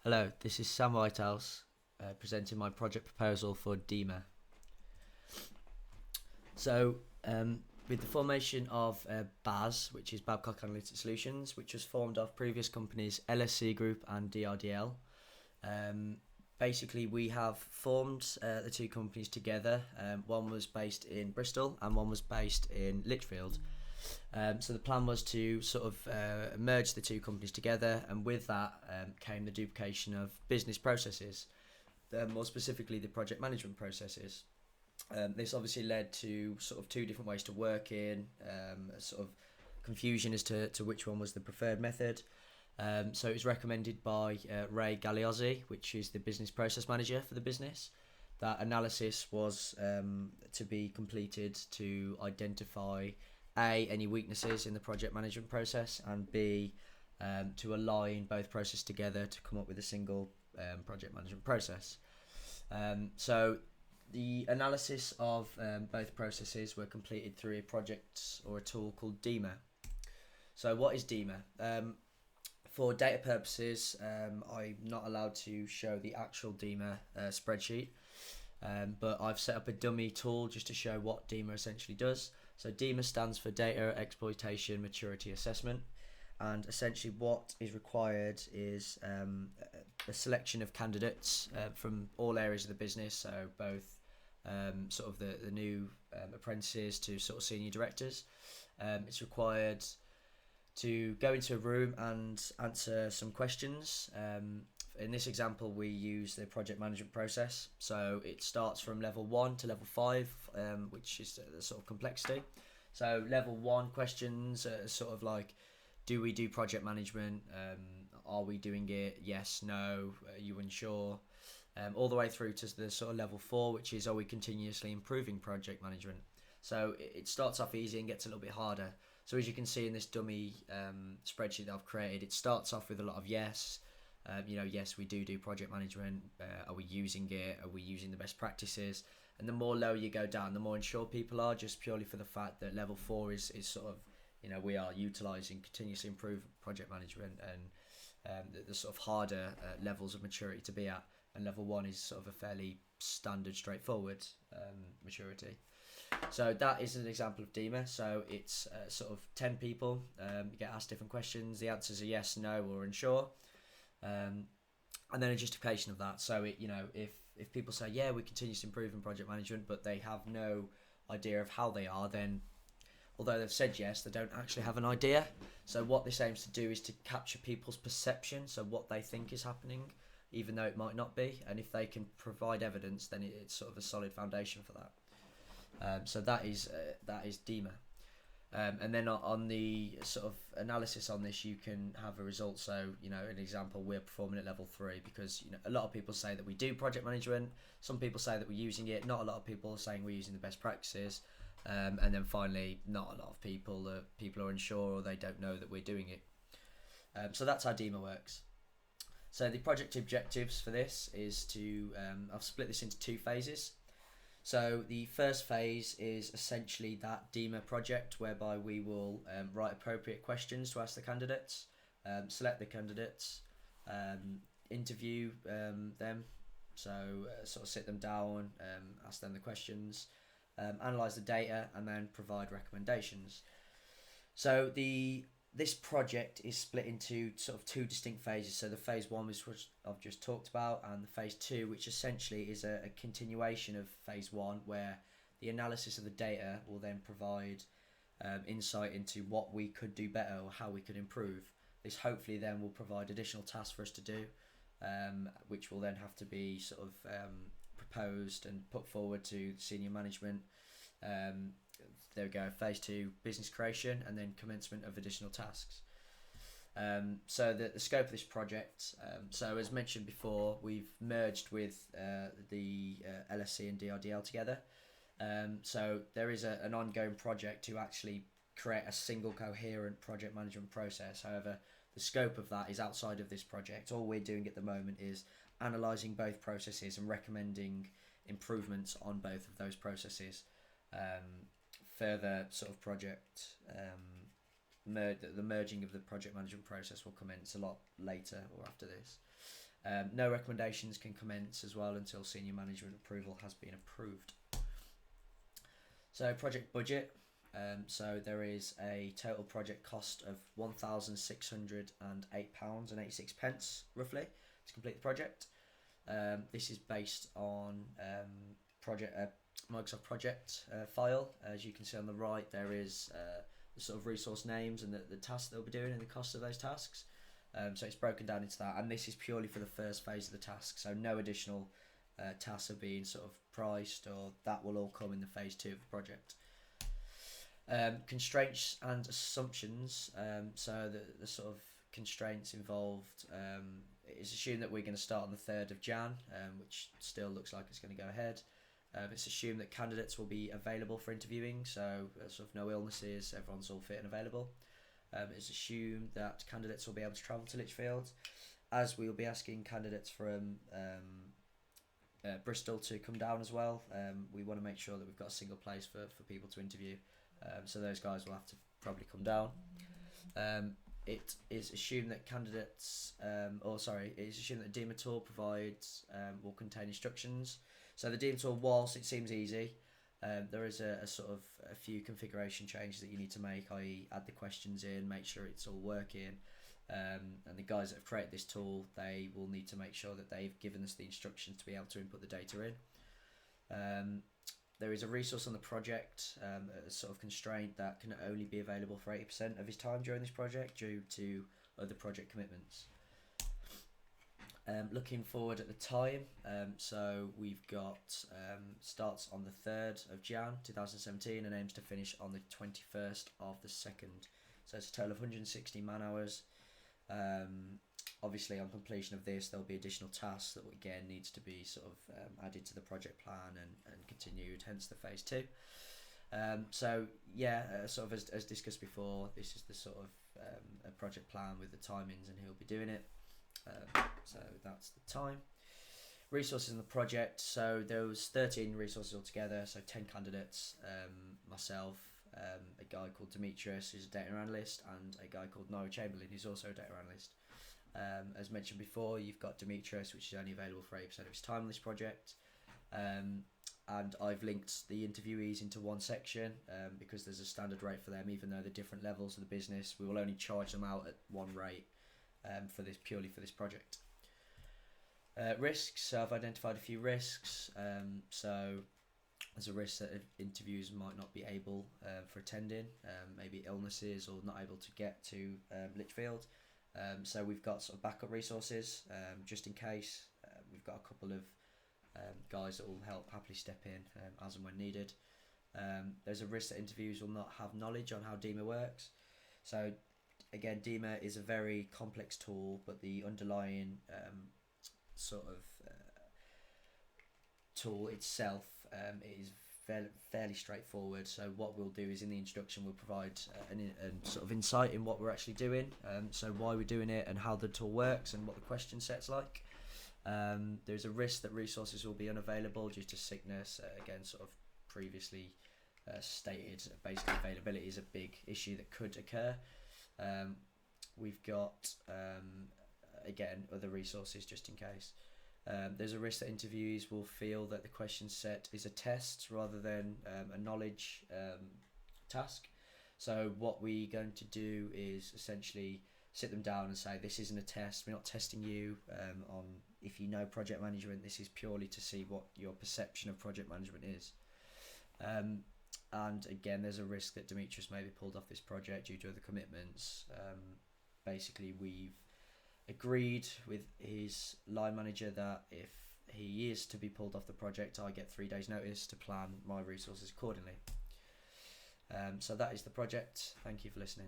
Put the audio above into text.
Hello, this is Sam Whitehouse presenting my project proposal for DEMA. So, with the formation of BAS, which is Babcock Analytic Solutions, which was formed of previous companies LSC Group and DRDL, basically we have formed the two companies together. One was based in Bristol and one was based in Lichfield. So the plan was to sort of merge the two companies together, and with that came the duplication of business processes, more specifically the project management processes. This obviously led to sort of two different ways to work in, sort of confusion as to which one was the preferred method. So it was recommended by Ray Galeozzi, which is the business process manager for the business. That analysis was to be completed to identify A, any weaknesses in the project management process, and B, to align both processes together to come up with a single project management process. So the analysis of both processes were completed through a project or a tool called DEMA. So what is DEMA? For data purposes, I'm not allowed to show the actual DEMA spreadsheet, but I've set up a dummy tool just to show what DEMA essentially does. So DEMA stands for Data Exploitation Maturity Assessment, and essentially what is required is a selection of candidates from all areas of the business, so both sort of the new apprentices to sort of senior directors. It's required to go into a room and answer some questions. In this example, we use the project management process. So it starts from level 1 to level 5, which is the sort of complexity. So level 1 questions are sort of like, do we do project management? Are we doing it? Yes, no, are you unsure? All the way through to the sort of level 4, which is, are we continuously improving project management? So it starts off easy and gets a little bit harder. So as you can see in this dummy spreadsheet that I've created, it starts off with a lot of yes. Yes, we do project management. Are we using it? Are we using the best practices? And the more low you go down, the more unsure people are, just purely for the fact that level 4 is sort of, we are utilising continuously improve project management, and the sort of harder levels of maturity to be at. And level 1 is sort of a fairly standard, straightforward maturity. So that is an example of DEMA. So it's sort of 10 people. You get asked different questions. The answers are yes, no, or unsure. And then a justification of that. So if people say, yeah, we continuously improve in project management, but they have no idea of how they are, then although they've said yes, they don't actually have an idea. So what this aims to do is to capture people's perception, so what they think is happening, even though it might not be. And if they can provide evidence, then it's sort of a solid foundation for that. So that is DEMA. And then on the sort of analysis on this, you can have a result. So, an example, we're performing at level 3 because, a lot of people say that we do project management. Some people say that we're using it. Not a lot of people are saying we're using the best practices. And then finally, not a lot of people are unsure, or they don't know that we're doing it. So that's how DEMA works. So the project objectives for this is to, I've split this into 2 phases. So the first phase is essentially that DEMA project, whereby we will write appropriate questions to ask the candidates, select the candidates, interview them, so sort of sit them down, ask them the questions, analyse the data, and then provide recommendations. So this project is split into sort of 2 distinct phases. So the phase 1, which I've just talked about, and the phase 2, which essentially is a continuation of phase 1, where the analysis of the data will then provide insight into what we could do better or how we could improve. This hopefully then will provide additional tasks for us to do, which will then have to be sort of proposed and put forward to senior management. There we go, phase 2, business creation, and then commencement of additional tasks. So the scope of this project, so as mentioned before, we've merged with the LSC and DRDL together. So there is an ongoing project to actually create a single coherent project management process. However, the scope of that is outside of this project. All we're doing at the moment is analysing both processes and recommending improvements on both of those processes. Further sort of project the merging of the project management process will commence a lot later or after this. No recommendations can commence as well until senior management approval has been approved. So project budget. So there is a total project cost of £1,608.86 roughly to complete the project. This is based on Microsoft project file. As you can see on the right, there is the sort of resource names and the tasks they'll be doing and the cost of those tasks. So it's broken down into that, and this is purely for the first phase of the task. So no additional tasks are being sort of priced, or that will all come in the phase 2 of the project. Constraints and assumptions. So the sort of constraints involved, it's assumed that we're going to start on the 3rd of Jan, which still looks like it's going to go ahead. It's assumed that candidates will be available for interviewing, so sort of no illnesses, everyone's all fit and available. It's assumed that candidates will be able to travel to Lichfield, as we will be asking candidates from Bristol to come down as well. We want to make sure that we've got a single place for people to interview, so those guys will have to probably come down. It is assumed that candidates, it is assumed that the DEMA tool provides will contain instructions. So the DEMA tool, whilst it seems easy, there is a sort of a few configuration changes that you need to make, i.e. add the questions in, make sure it's all working, and the guys that have created this tool, they will need to make sure that they've given us the instructions to be able to input the data in. There is a resource on the project, a sort of constraint that can only be available for 80% of his time during this project due to other project commitments. Looking forward at the time, so we've got starts on the 3rd of Jan 2017 and aims to finish on the 21st of the 2nd. So it's a total of 160 man hours. Obviously on completion of this there'll be additional tasks that again needs to be sort of added to the project plan and continued, hence the phase 2. So yeah, sort of as discussed before, this is the sort of a project plan with the timings and who'll be doing it. So that's the time. Resources in the project, so there was 13 resources altogether, so 10 candidates, myself, a guy called Demetrius who's a data analyst, and a guy called Noah Chamberlain who's also a data analyst. As mentioned before, you've got Demetrius, which is only available for 80% of his time on this project, and I've linked the interviewees into one section because there's a standard rate for them. Even though they're different levels of the business, we will only charge them out at one rate purely for this project. Risks, so I've identified a few risks. So there's a risk that interviews might not be able for attending, maybe illnesses or not able to get to Lichfield. So we've got sort of backup resources just in case. We've got a couple of guys that will help happily step in as and when needed. There's a risk that interviews will not have knowledge on how DEMA works. So again, DEMA is a very complex tool, but the underlying sort of tool itself is fairly straightforward. So what we'll do is in the instruction we'll provide an sort of insight in what we're actually doing, so why we're doing it and how the tool works and what the question set's like. There's a risk that resources will be unavailable due to sickness. Again, sort of previously stated, basically availability is a big issue that could occur. We've got again other resources just in case. There's a risk that interviewees will feel that the question set is a test rather than a knowledge task. So what we're going to do is essentially sit them down and say, this isn't a test, we're not testing you on if you know project management, this is purely to see what your perception of project management is. And again, there's a risk that Demetrius may be pulled off this project due to other commitments. Basically, we've agreed with his line manager that if he is to be pulled off the project, I get 3 days notice to plan my resources accordingly. So that is the project. Thank you for listening.